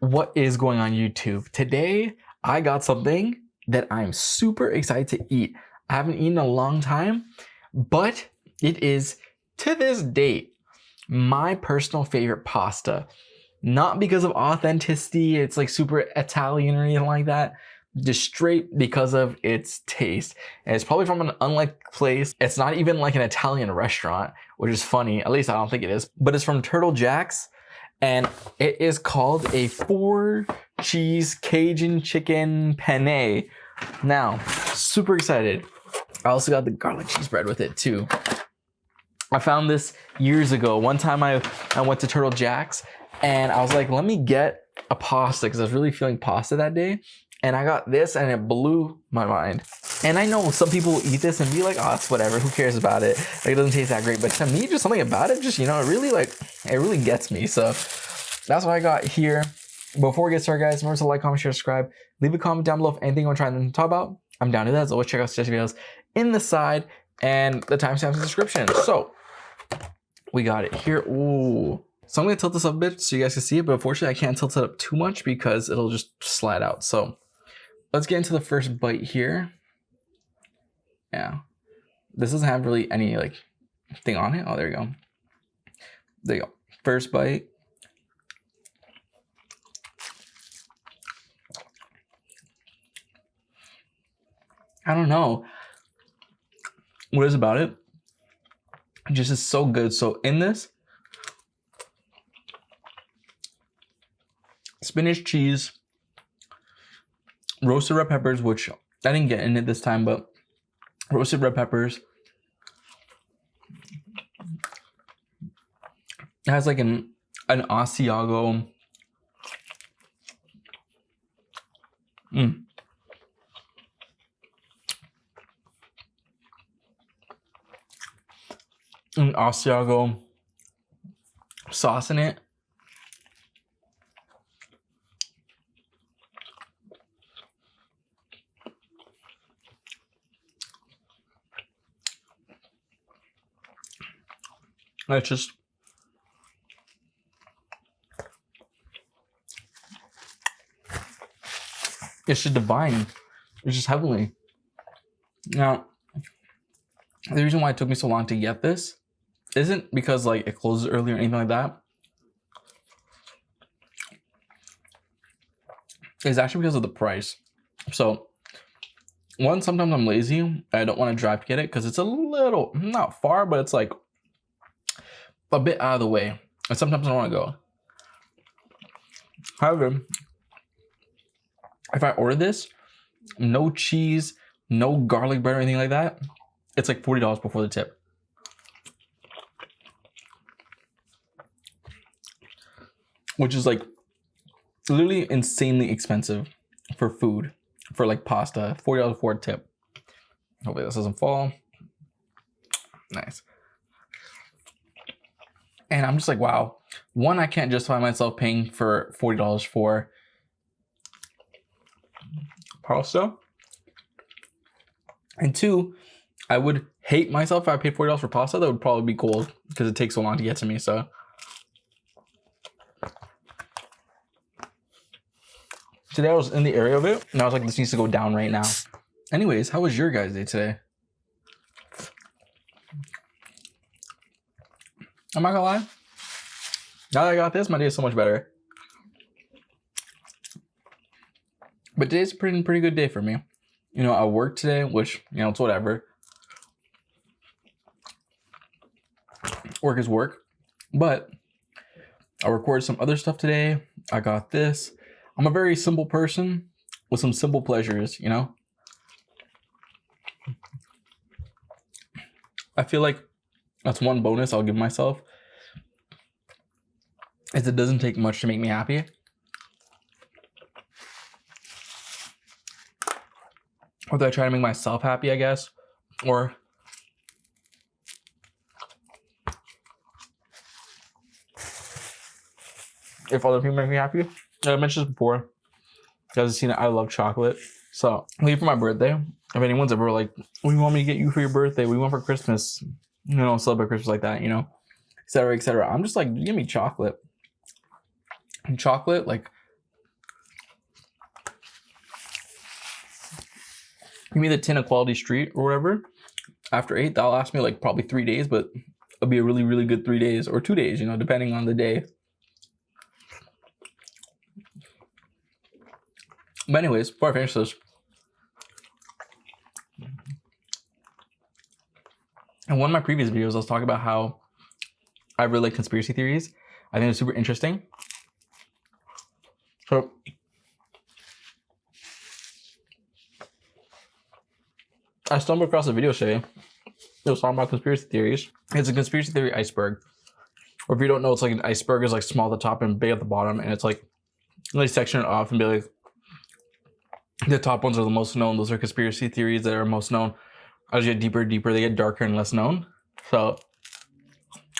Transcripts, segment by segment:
What is going on YouTube? Today, I got something that I'm super excited to eat. I haven't eaten in a long time, but it is, to this date, my personal favorite pasta. Not because of authenticity, it's like super Italian or anything like that, just straight because of its taste. And it's probably from an unlikely place. It's not even like an Italian restaurant, which is funny. At least I don't think it is. But it's from Turtle Jack's. And it is called a 4-cheese Cajun chicken penne. Now, super excited. I also got the garlic cheese bread with it too. I found this years ago. One time I went to Turtle Jack's and I was like, let me get a pasta because I was really feeling pasta that day. And I got this and it blew my mind. And I know some people eat this and be like, oh, it's whatever. Who cares about it? Like, it doesn't taste that great. But to me, just something about it, just, it really gets me. So that's what I got here. Before we get started, guys, remember to like, comment, share, subscribe. Leave a comment down below if anything you want to try and talk about. I'm down to that. As always, check out suggested videos in the side and the timestamps in the description. So we got it here. Ooh. So I'm going to tilt this up a bit so you guys can see it. But unfortunately, I can't tilt it up too much because it'll just slide out. So let's get into the first bite here. Yeah. This doesn't have really any thing on it. Oh, there you go. There you go. First bite. I don't know what is about it. It just is so good. So in this, spinach, cheese, roasted red peppers, which I didn't get in it this time, but roasted red peppers. It has like an Asiago. An Asiago sauce in it. It's just divine. It's just heavenly. Now, the reason why it took me so long to get this isn't because it closes early or anything like that. It's actually because of the price. So, one, sometimes I'm lazy. I don't want to drive to get it because it's a little, not far, but it's like a bit out of the way. And sometimes I don't want to go. However, if I order this, no cheese, no garlic bread or anything like that, it's like $40 before the tip. Which is literally insanely expensive for food, for pasta. $40 for a tip. Hopefully this doesn't fall. Nice. And I'm just like, wow. One, I can't justify myself paying for $40 for pasta. And two, I would hate myself if I paid $40 for pasta. That would probably be cold because it takes so long to get to me. So today I was in the area of it and I was like, this needs to go down right now. Anyways, how was your guys' day today? I'm not gonna lie. Now that I got this, my day is so much better. But today's a pretty good day for me. I worked today, which, it's whatever. Work is work. But I recorded some other stuff today. I got this. I'm a very simple person with some simple pleasures, I feel like that's one bonus I'll give myself, is it doesn't take much to make me happy. Whether I try to make myself happy, I guess, or if other people make me happy. I mentioned this before. You guys have seen it. I love chocolate. So, leave for my birthday. If anyone's ever like, what do you want me to get you for your birthday? What do you want for Christmas? Celebrate Christmas like that, et cetera, et cetera. I'm just like, give me chocolate. And chocolate, give me the tin of Quality Street or whatever. After 8, that'll last me like probably 3 days, but it'll be a really, really good 3 days or 2 days, you know, depending on the day. But anyways, before I finish this, in one of my previous videos, I was talking about how I really like conspiracy theories. I think it's super interesting. So I stumbled across a video today. It was talking about conspiracy theories. It's a conspiracy theory iceberg. Or if you don't know, it's like an iceberg is like small at the top and big at the bottom, and it's like they section it off and be like, the top ones are the most known. Those are conspiracy theories that are most known. As you get deeper and deeper, they get darker and less known. So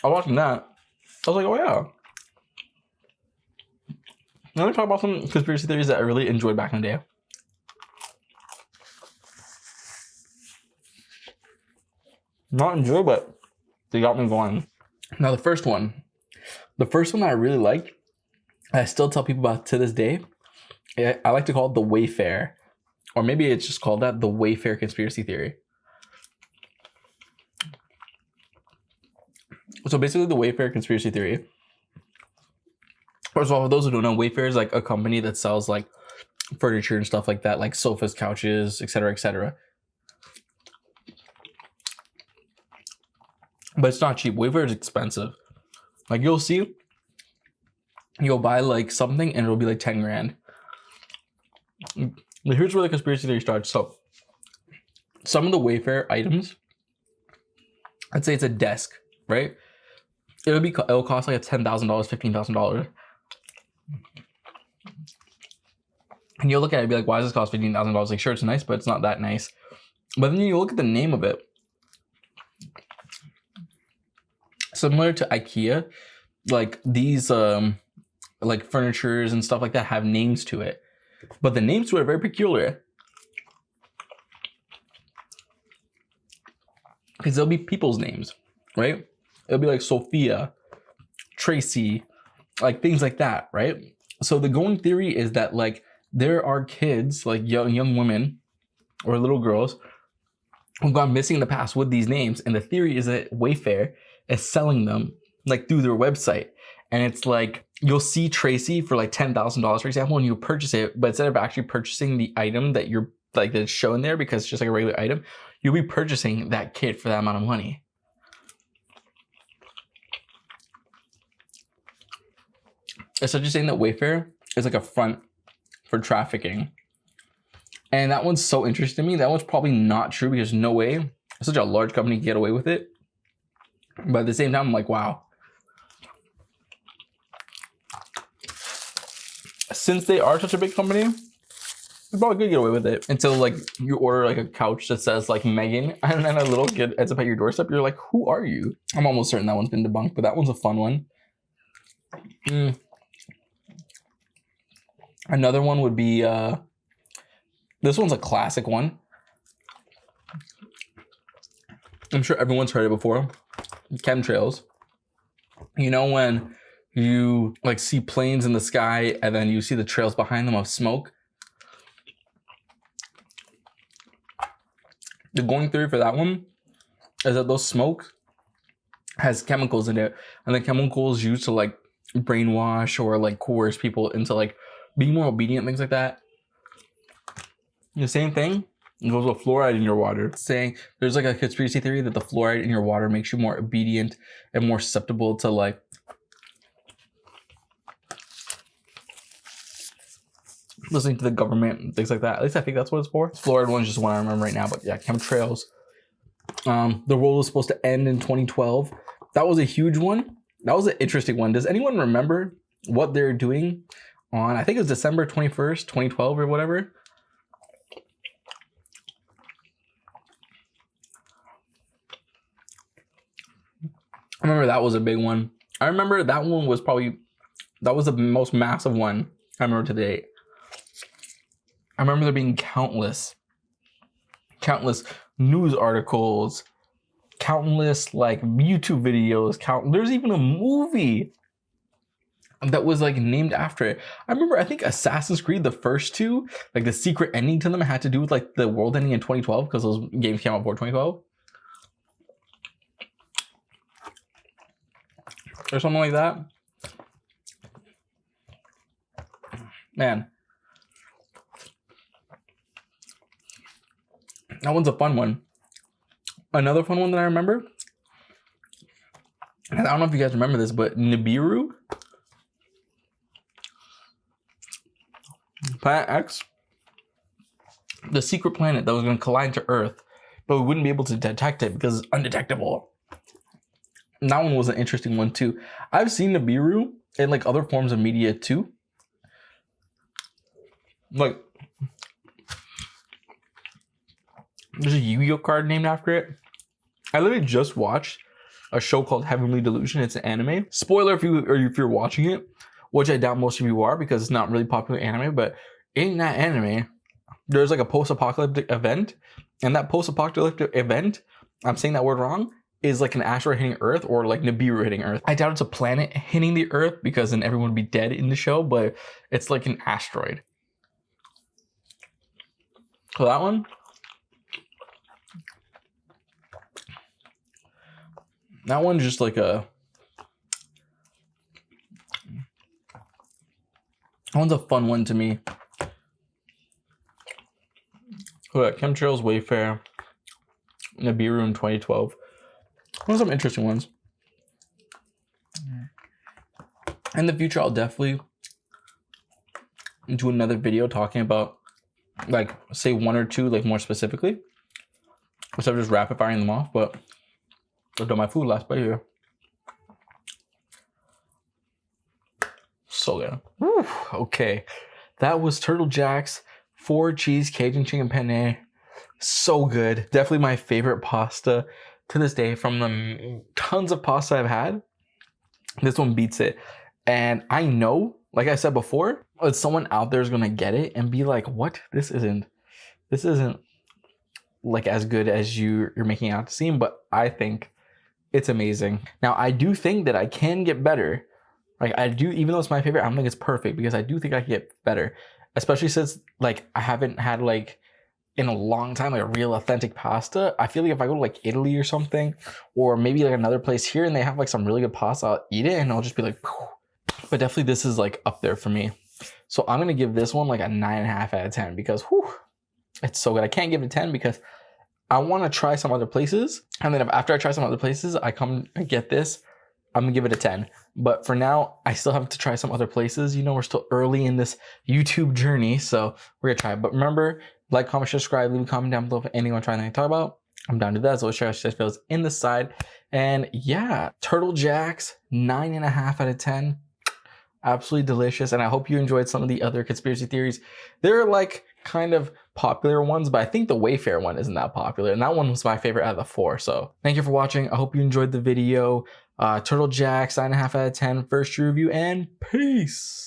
I was watching that. I was like, oh yeah. Let me talk about some conspiracy theories that I really enjoyed back in the day. Not enjoy, but they got me going. Now the first one that I really liked, I still tell people about to this day. I like to call it the Wayfair, or maybe it's just called that, the Wayfair conspiracy theory. So basically, the Wayfair conspiracy theory. First of all, for those who don't know, Wayfair is like a company that sells like furniture and stuff like that, like sofas, couches, etc., etc. But it's not cheap. Wayfair is expensive. Like you'll buy like something and it'll be like 10 grand. Here's where the conspiracy theory starts. So some of the Wayfair items, I'd say it's a desk, right? It'll cost like $10,000, $15,000. And you'll look at it and be like, why does this cost $15,000? Like, sure, it's nice, but it's not that nice. But then you look at the name of it. Similar to IKEA, like these like furnitures and stuff like that have names to it. But the names to it are very peculiar. Because they'll be people's names, right? It'll be like Sophia, Tracy, like things like that, right? So the going theory is that like there are kids, like young women or little girls who've gone missing in the past with these names. And the theory is that Wayfair is selling them like through their website. And it's like, you'll see Tracy for like $10,000, for example, and you purchase it, but instead of actually purchasing the item that you're like that's shown there because it's just like a regular item, you'll be purchasing that kit for that amount of money. It's such a saying that Wayfair is like a front for trafficking. And that one's so interesting to me. That one's probably not true because no way such a large company can get away with it. But at the same time, I'm like, wow. Since they are such a big company, they probably could get away with it until like you order like a couch that says like Megan, and then a little kid ends up at your doorstep. You're like, who are you? I'm almost certain that one's been debunked, but that one's a fun one. Another one would be, this one's a classic one. I'm sure everyone's heard it before. Chemtrails. You know when you like see planes in the sky and then you see the trails behind them of smoke? The going theory for that one is that those smoke has chemicals in it, and the chemicals used to like brainwash or like coerce people into like being more obedient, things like that. The same thing goes with fluoride in your water. Saying there's like a conspiracy theory that the fluoride in your water makes you more obedient and more susceptible to like listening to the government and things like that. At least I think that's what it's for. Fluoride one's just one I remember right now, but yeah, chemtrails. The world was supposed to end in 2012. That was a huge one. That was an interesting one. Does anyone remember what they're doing on, I think it was December 21st, 2012 or whatever? I remember that was a big one. I remember that one was probably, that was the most massive one I remember to date. I remember there being countless news articles, countless like YouTube videos, there's even a movie that was like named after it. I remember, I think Assassin's Creed, the first two, like the secret ending to them had to do with like the world ending in 2012 because those games came out before 2012 or something like that. Man, that one's a fun one. Another fun one that I remember, and I don't know if you guys remember this, but Nibiru, Planet X, the secret planet that was going to collide to Earth, but we wouldn't be able to detect it because it's undetectable. And that one was an interesting one too. I've seen Nibiru in like other forms of media too. Like, there's a Yu-Gi-Oh card named after it. I literally just watched a show called Heavenly Delusion. It's an anime. Spoiler if you're watching it, which I doubt most of you are because it's not really popular anime. But in that anime, there's like a post-apocalyptic event, and that post-apocalyptic event, I'm saying that word wrong, is like an asteroid hitting Earth or like Nibiru hitting Earth. I doubt it's a planet hitting the Earth because then everyone would be dead in the show, but it's like an asteroid. So that one, that one's just like that one's a fun one to me. Chemtrails, Wayfair, Nibiru in 2012. Those are some interesting ones. In the future, I'll definitely do another video talking about, like, say one or two, like more specifically, instead of just rapid firing them off. But I've done my food last bite here. So good. Woo, okay, that was Turtle Jack's 4-cheese Cajun chicken penne. So good. Definitely my favorite pasta to this day. From the tons of pasta I've had, this one beats it. And I know, like I said before, that someone out there is gonna get it and be like, what? This isn't like as good as you're making it out to seem, but I think it's amazing. Now, I do think that I can get better. Like, I do, even though it's my favorite, I don't think it's perfect because I do think I can get better, especially since like I haven't had like in a long time like a real authentic pasta. I feel like if I go to like Italy or something, or maybe like another place here and they have like some really good pasta, I'll eat it and I'll just be like, phew. But definitely this is like up there for me. So I'm gonna give this one like a 9.5 out of 10 because whew, it's so good. I can't give it a 10 because I want to try some other places, and then after I try some other places, I get this, I'm gonna give it a 10. But for now, I still have to try some other places. You know, we're still early in this YouTube journey, so we're gonna try it. But remember, like, comment, subscribe, leave a comment down below if anyone trying to talk about. I'm down to that. So share feels in the side. And yeah, Turtle Jack's 9.5 out of 10. Absolutely delicious. And I hope you enjoyed some of the other conspiracy theories. They're like kind of popular ones, but I think the Wayfair one isn't that popular. And that one was my favorite out of the 4. So thank you for watching. I hope you enjoyed the video. Turtle Jack's 9.5 out of 10 first review, and peace.